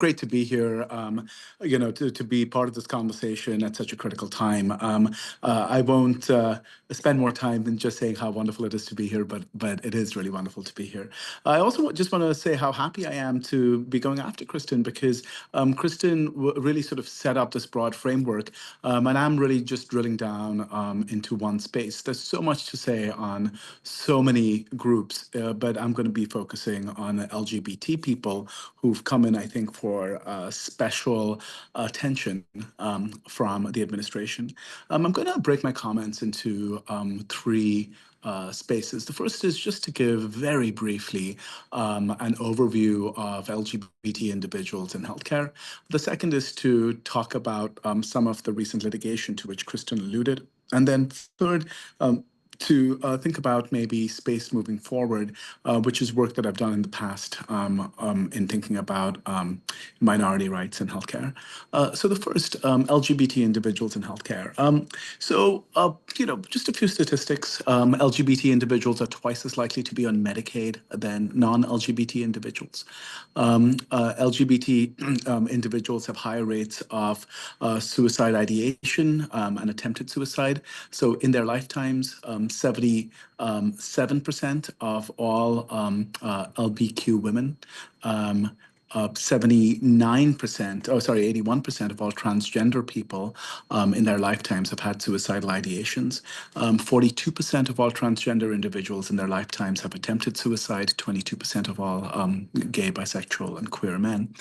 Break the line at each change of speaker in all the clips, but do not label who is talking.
great to be here, to be part of this conversation at such a critical time. I won't spend more time than just saying how wonderful it is to be here, but it is really wonderful to be here. I also just want to say how happy I am to be going after Kristen because Kristen really sort of set up this broad framework, and I'm really just drilling down into one space. There's so much to say on so many groups, but I'm going to be focusing on LGBT people who've come in, I think, for special attention from the administration. I'm going to break my comments into three spaces. The first is just to give very briefly an overview of LGBT individuals in healthcare. The second is to talk about some of the recent litigation to which Kristen alluded. And then third, to think about maybe space moving forward, which is work that I've done in the past in thinking about minority rights in healthcare. So the first, LGBT individuals in healthcare. Just a few statistics. LGBT individuals are twice as likely to be on Medicaid than non-LGBT individuals. LGBT individuals have higher rates of suicide ideation and attempted suicide. So in their lifetimes, 77% of all LBQ women, 81% of all transgender people in their lifetimes have had suicidal ideations. 42% of all transgender individuals in their lifetimes have attempted suicide, 22% of all gay, bisexual, and queer men.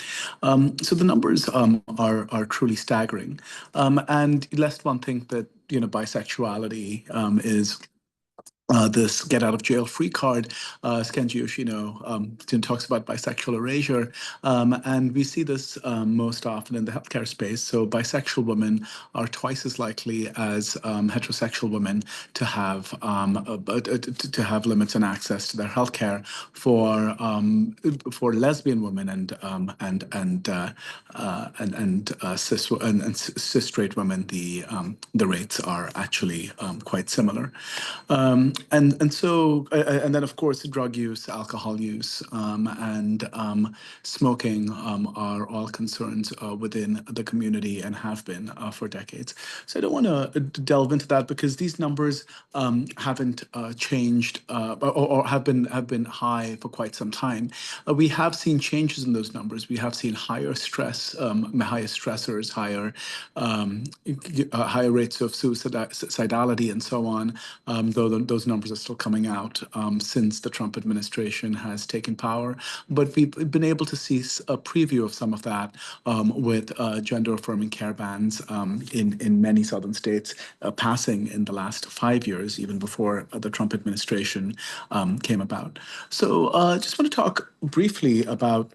So the numbers are truly staggering. And lest one think that, bisexuality is this get out of jail free card. Kenji Yoshino talks about bisexual erasure. And we see this most often in the healthcare space. So bisexual women are twice as likely as heterosexual women to have limits on access to their healthcare. For lesbian women and cis straight women, the rates are actually quite similar. And then of course drug use, alcohol use, and smoking are all concerns within the community and have been for decades. So I don't want to delve into that because these numbers haven't changed or have been high for quite some time. We have seen changes in those numbers. We have seen higher stress, higher stressors, higher rates of suicidality, and so on. Though those numbers are still coming out since the Trump administration has taken power. But we've been able to see a preview of some of that with gender-affirming care bans in many southern states passing in the last 5 years, even before the Trump administration came about. So just want to talk briefly about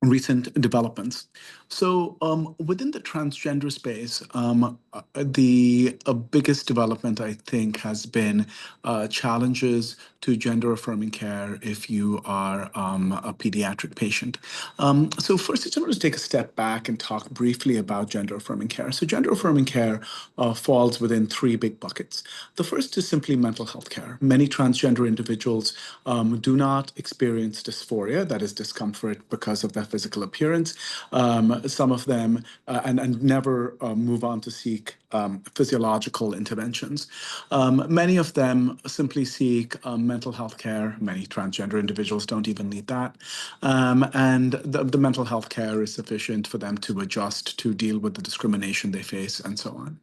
recent developments. So within the transgender space, the biggest development, I think, has been challenges to gender-affirming care if you are a pediatric patient. So first, I just want to take a step back and talk briefly about gender-affirming care. So gender-affirming care falls within three big buckets. The first is simply mental health care. Many transgender individuals do not experience dysphoria, that is discomfort because of their physical appearance. Some of them and never move on to seek physiological interventions. Many of them simply seek mental health care. Many transgender individuals don't even need that. And the mental health care is sufficient for them to adjust to deal with the discrimination they face and so on.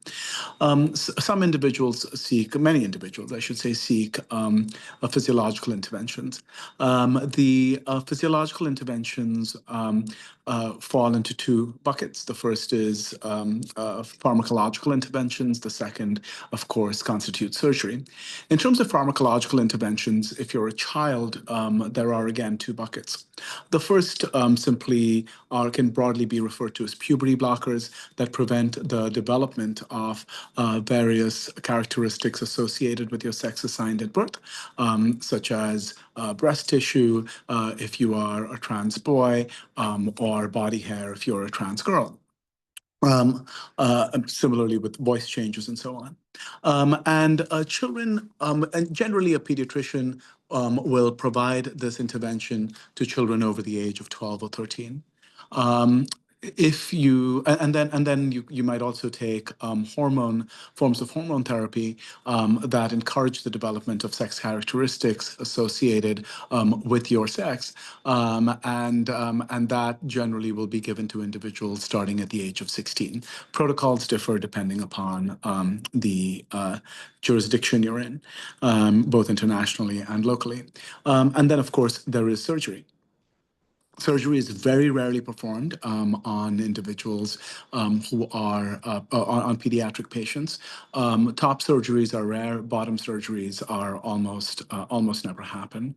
Many individuals, I should say, seek physiological interventions. The physiological interventions fall into two buckets. The first is pharmacological interventions. The second, of course, constitutes surgery. In terms of pharmacological interventions, if you're a child, there are, again, two buckets. The first can broadly be referred to as puberty blockers that prevent the development of various characteristics associated with your sex assigned at birth, such as breast tissue if you are a trans boy, or body hair if you're a trans girl. Similarly with voice changes and so on. And children, and generally a pediatrician will provide this intervention to children over the age of 12 or 13. If you and then you might also take hormone forms of hormone therapy that encourage the development of sex characteristics associated with your sex, and that generally will be given to individuals starting at the age of 16. Protocols differ depending upon the jurisdiction you're in, both internationally and locally. And then, of course, there is surgery. Surgery is very rarely performed on individuals who are on pediatric patients. Top surgeries are rare. Bottom surgeries are almost never happen.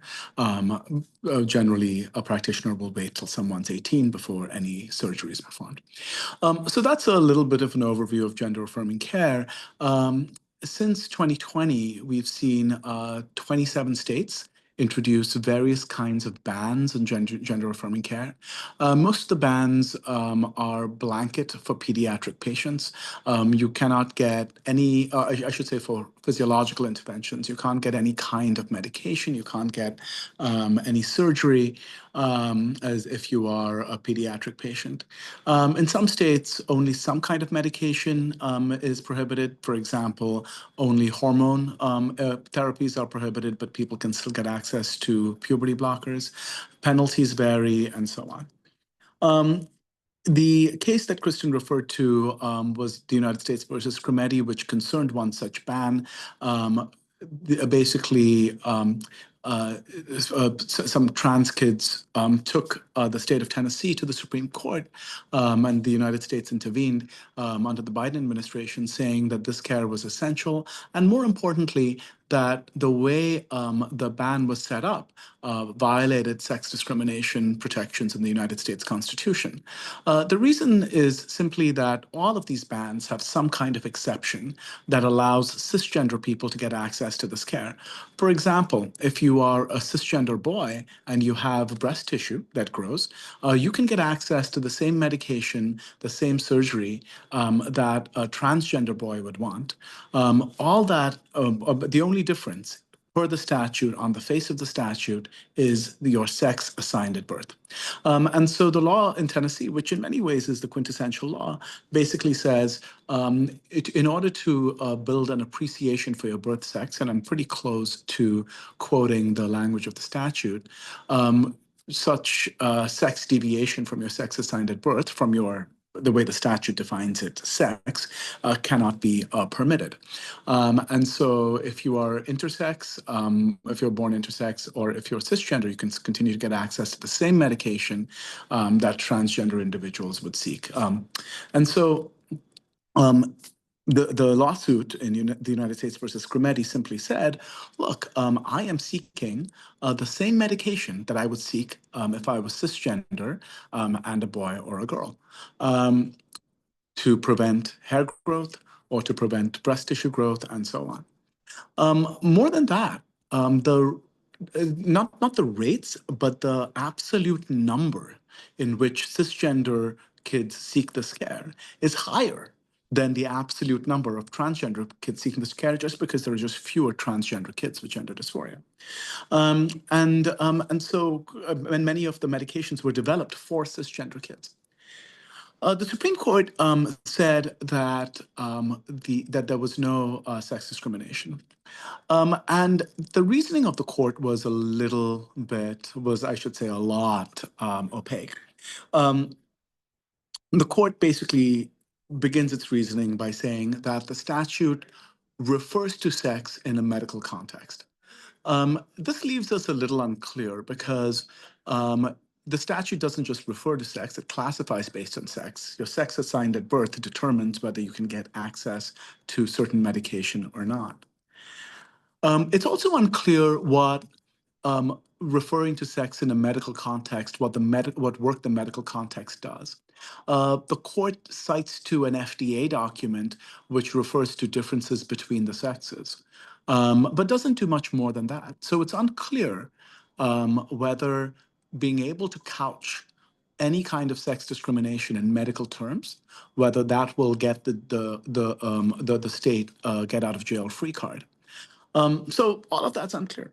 Generally, a practitioner will wait till someone's 18 before any surgery is performed. So that's a little bit of an overview of gender affirming care. Since 2020, we've seen 27 states introduce various kinds of bans on gender affirming care. Most of the bans are blanket for pediatric patients. You cannot get any, I should say, for physiological interventions, you can't get any kind of medication, you can't get any surgery as if you are a pediatric patient. In some states, only some kind of medication is prohibited. For example, only hormone therapies are prohibited, but people can still get access to puberty blockers. Penalties vary, and so on. The case that Kristen referred to was the United States versus Scrimeti, which concerned one such ban. Basically, some trans kids took the state of Tennessee to the Supreme Court, and the United States intervened under the Biden administration, saying that this care was essential, and more importantly, that the way the ban was set up violated sex discrimination protections in the United States Constitution. The reason is simply that all of these bans have some kind of exception that allows cisgender people to get access to this care. For example, if you are a cisgender boy and you have breast tissue that grows, you can get access to the same medication, the same surgery that a transgender boy would want. The only difference per the statute, on the face of the statute, is your sex assigned at birth. And so the law in Tennessee, which in many ways is the quintessential law, basically says in order to build an appreciation for your birth sex, and I'm pretty close to quoting the language of the statute, such sex deviation from your sex assigned at birth, from the way the statute defines it, sex, cannot be permitted. And so if you are intersex, if you're born intersex, or if you're cisgender, you can continue to get access to the same medication that transgender individuals would seek. And so the lawsuit in the United States versus Scrimeti simply said, look, I am seeking the same medication that I would seek if I was cisgender and a boy or a girl, to prevent hair growth or to prevent breast tissue growth and so on. More than that, not the rates, but the absolute number in which cisgender kids seek this care is higher than the absolute number of transgender kids seeking this care, just because there are just fewer transgender kids with gender dysphoria. And so many of the medications were developed for cisgender kids. The Supreme Court said that that there was no sex discrimination. And the reasoning of the court was I should say, a lot opaque. The court basically begins its reasoning by saying that the statute refers to sex in a medical context. This leaves us a little unclear because the statute doesn't just refer to sex, it classifies based on sex. Your sex assigned at birth determines whether you can get access to certain medication or not. It's also unclear what referring to sex in a medical context, what work the medical context does. The court cites to an FDA document which refers to differences between the sexes, but doesn't do much more than that. So it's unclear whether being able to couch any kind of sex discrimination in medical terms, whether that will get the state get out of jail free card. So all of that's unclear.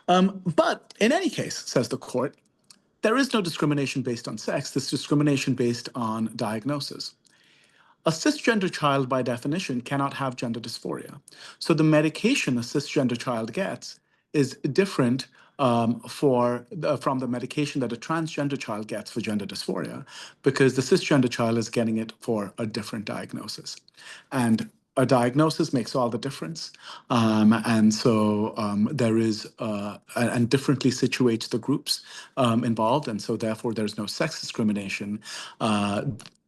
But in any case, says the court, there is no discrimination based on sex. There's discrimination based on diagnosis. A cisgender child, by definition, cannot have gender dysphoria. So the medication a cisgender child gets is different from the medication that a transgender child gets for gender dysphoria, because the cisgender child is getting it for a different diagnosis. And a diagnosis makes all the difference. There is, and differently situates the groups involved. And so therefore, there's no sex discrimination.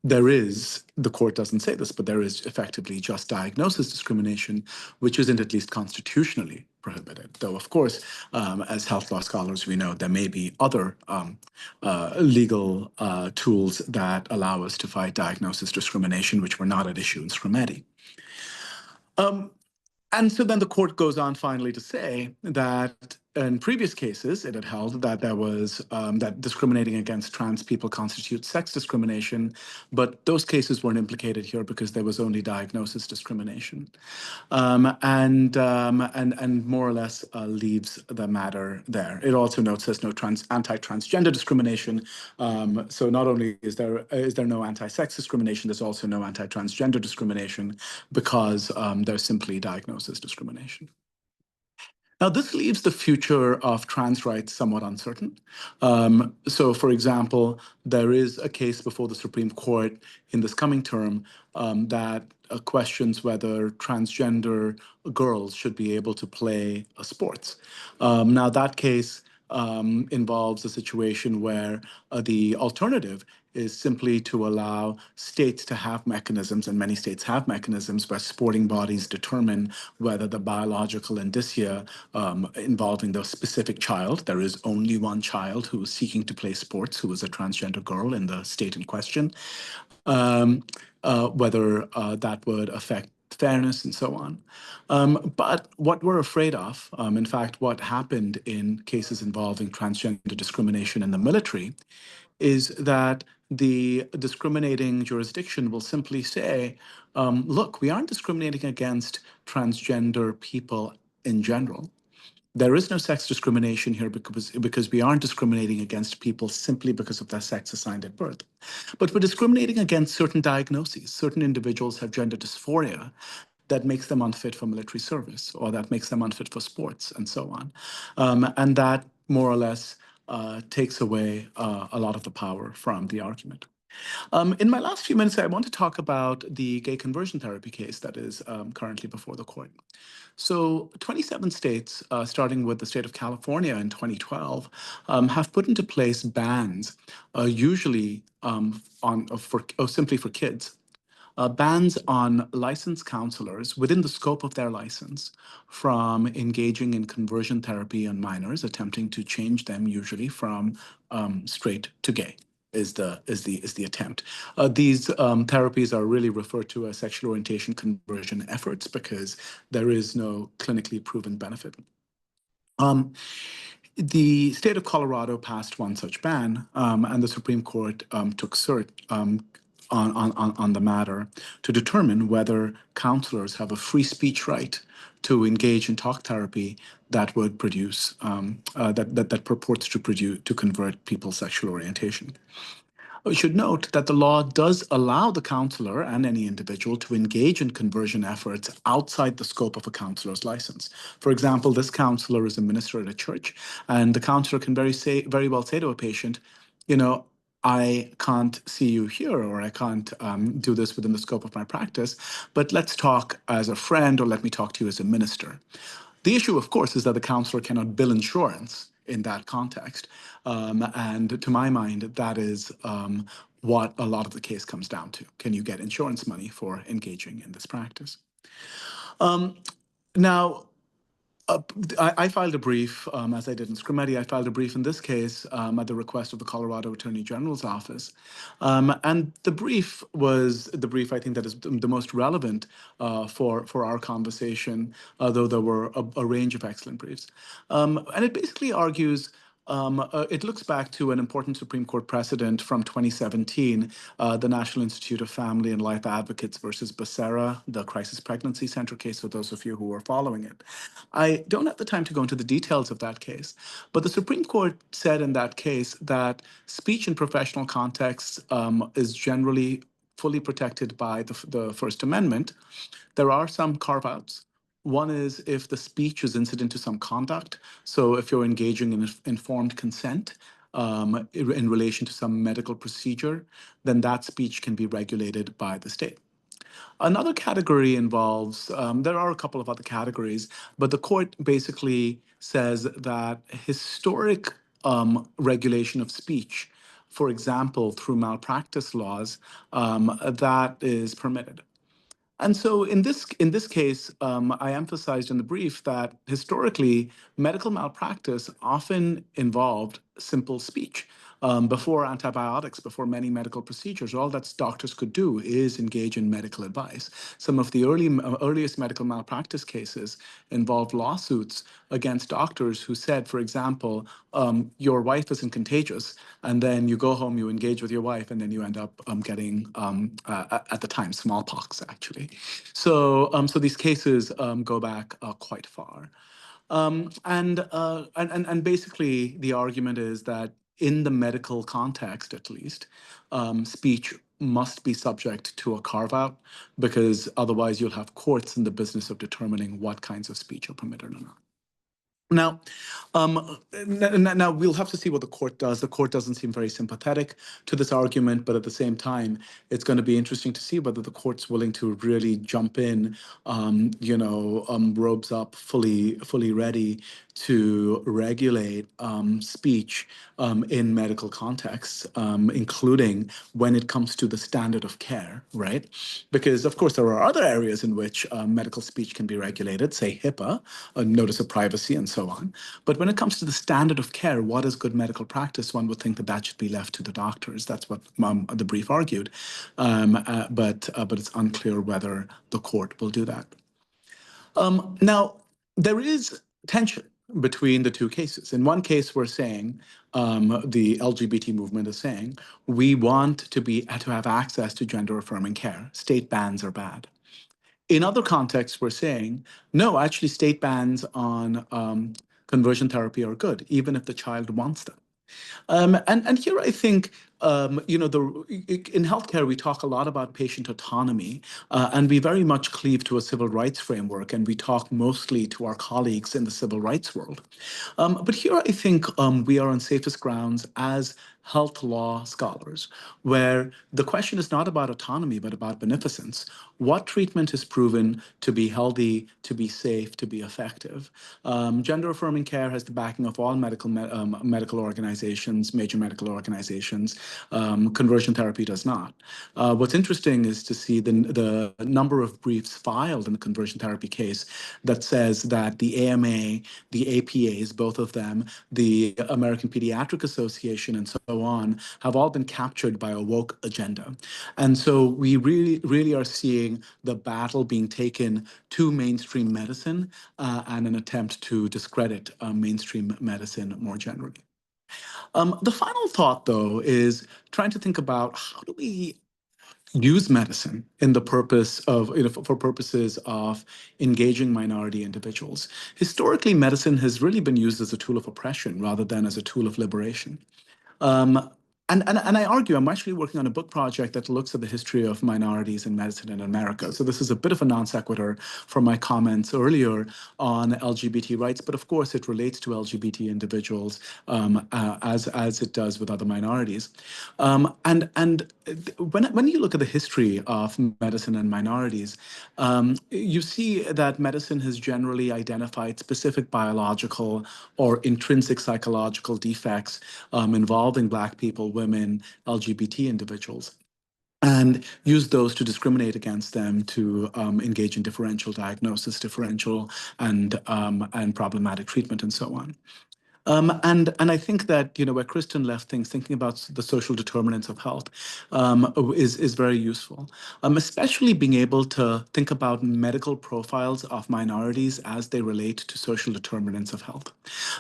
There is, the court doesn't say this, but there is effectively just diagnosis discrimination, which isn't at least constitutionally prohibited. Though, of course, as health law scholars, we know there may be other legal tools that allow us to fight diagnosis discrimination, which were not at issue in Scrimeti. And so then the court goes on finally to say that in previous cases, it had held that there was that discriminating against trans people constitutes sex discrimination, but those cases weren't implicated here because there was only diagnosis discrimination, and more or less leaves the matter there. It also notes there's no anti-transgender discrimination. So not only is there no anti-sex discrimination, there's also no anti-transgender discrimination because there's simply diagnosis discrimination. Now, this leaves the future of trans rights somewhat uncertain. So, for example, there is a case before the Supreme Court in this coming term that questions whether transgender girls should be able to play sports. Now, that case involves a situation where the alternative is simply to allow states to have mechanisms, and many states have mechanisms where sporting bodies determine whether the biological indicia involving the specific child, there is only one child who is seeking to play sports who is a transgender girl in the state in question, whether that would affect fairness and so on. But what we're afraid of, in fact, what happened in cases involving transgender discrimination in the military, is that the discriminating jurisdiction will simply say, look, we aren't discriminating against transgender people in general. There is no sex discrimination here because we aren't discriminating against people simply because of their sex assigned at birth. But we're discriminating against certain diagnoses. Certain individuals have gender dysphoria that makes them unfit for military service, or that makes them unfit for sports, and so on. And that more or less takes away a lot of the power from the argument. In my last few minutes, I want to talk about the gay conversion therapy case that is currently before the court. So 27 states, starting with the state of California in 2012, have put into place bans, usually simply for kids, bans on licensed counselors within the scope of their license from engaging in conversion therapy on minors, attempting to change them usually from straight to gay. Is the attempt. These therapies are really referred to as sexual orientation conversion efforts because there is no clinically proven benefit. The state of Colorado passed one such ban, and the Supreme Court took cert on the matter to determine whether counselors have a free speech right to engage in talk therapy that would produce that purports to convert people's sexual orientation. We should note that the law does allow the counselor and any individual to engage in conversion efforts outside the scope of a counselor's license. For example, this counselor is a minister at a church, and the counselor can very well say to a patient, you know, I can't see you here, or I can't do this within the scope of my practice, but let's talk as a friend, or let me talk to you as a minister. The issue, of course, is that the counselor cannot bill insurance in that context. And to my mind, that is what a lot of the case comes down to. Can you get insurance money for engaging in this practice? Now, I filed a brief, as I did in Scrimeti, I filed a brief in this case at the request of the Colorado Attorney General's office. And the brief was the brief I think that is the most relevant for our conversation, though there were a range of excellent briefs. And it basically argues It looks back to an important Supreme Court precedent from 2017, the National Institute of Family and Life Advocates versus Becerra, the crisis pregnancy center case, for those of you who are following it. I don't have the time to go into the details of that case, but the Supreme Court said in that case that speech in professional contexts is generally fully protected by the First Amendment. There are some carve-outs. One is if the speech is incident to some conduct. So if you're engaging in informed consent in relation to some medical procedure, then that speech can be regulated by the state. Another category involves, there are a couple of other categories, but the court basically says that historic regulation of speech, for example, through malpractice laws, that is permitted. And so in this case, I emphasized in the brief that historically, medical malpractice often involved simple speech. Before antibiotics, before many medical procedures, all that doctors could do is engage in medical advice. Some of the earliest medical malpractice cases involved lawsuits against doctors who said, for example, your wife isn't contagious, and then you go home, you engage with your wife, and then you end up getting, at the time, smallpox, actually. So these cases go back quite far. And basically, the argument is that in the medical context, at least, speech must be subject to a carve out because otherwise you'll have courts in the business of determining what kinds of speech are permitted or not. Now, now we'll have to see what the court does. The court doesn't seem very sympathetic to this argument, but at the same time, it's going to be interesting to see whether the court's willing to really jump in, robes up, fully ready to regulate speech in medical contexts, including when it comes to the standard of care, right? Because, of course, there are other areas in which medical speech can be regulated, say HIPAA, a notice of privacy, and so on. But when it comes to the standard of care, what is good medical practice, one would think that that should be left to the doctors. That's what the brief argued. But it's unclear whether the court will do that. Now, there is tension between the two cases. In one case, we're saying, the LGBT movement is saying, we want to have access to gender-affirming care. State bans are bad. In other contexts, we're saying, no, actually, state bans on conversion therapy are good, even if the child wants them. And here I think, in healthcare, we talk a lot about patient autonomy, and we very much cleave to a civil rights framework, and we talk mostly to our colleagues in the civil rights world. But here I think we are on safest grounds as health law scholars, where the question is not about autonomy, but about beneficence. What treatment is proven to be healthy, to be safe, to be effective? Gender-affirming care has the backing of all medical organizations, major medical organizations. Conversion therapy does not. What's interesting is to see the number of briefs filed in the conversion therapy case that says that the AMA, the APAs, both of them, the American Pediatric Association, and so on, have all been captured by a woke agenda. And so we really are seeing the battle being taken to mainstream medicine and an attempt to discredit mainstream medicine more generally. The final thought, though, is trying to think about how do we use medicine in the purpose of, for purposes of engaging minority individuals. Historically, medicine has really been used as a tool of oppression rather than as a tool of liberation. Um, and I argue, I'm actually working on a book project that looks at the history of minorities in medicine in America. So this is a bit of a non sequitur from my comments earlier on LGBT rights, but of course it relates to LGBT individuals as it does with other minorities. When you look at the history of medicine and minorities, you see that medicine has generally identified specific biological or intrinsic psychological defects involving Black people, women, LGBT individuals, and use those to discriminate against them, to engage in differential diagnosis, differential and problematic treatment, and so on. And I think that where Kristen left things, thinking about the social determinants of health, is very useful. Especially being able to think about medical profiles of minorities as they relate to social determinants of health,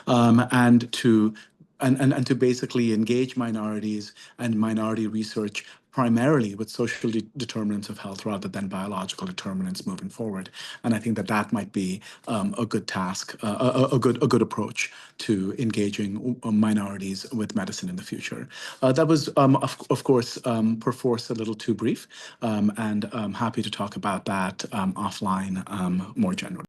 and to and to basically engage minorities and minority research primarily with social determinants of health rather than biological determinants moving forward. And I think that that might be a good task, a good approach to engaging minorities with medicine in the future. That was, of course, perforce a little too brief, and I'm happy to talk about that offline more generally.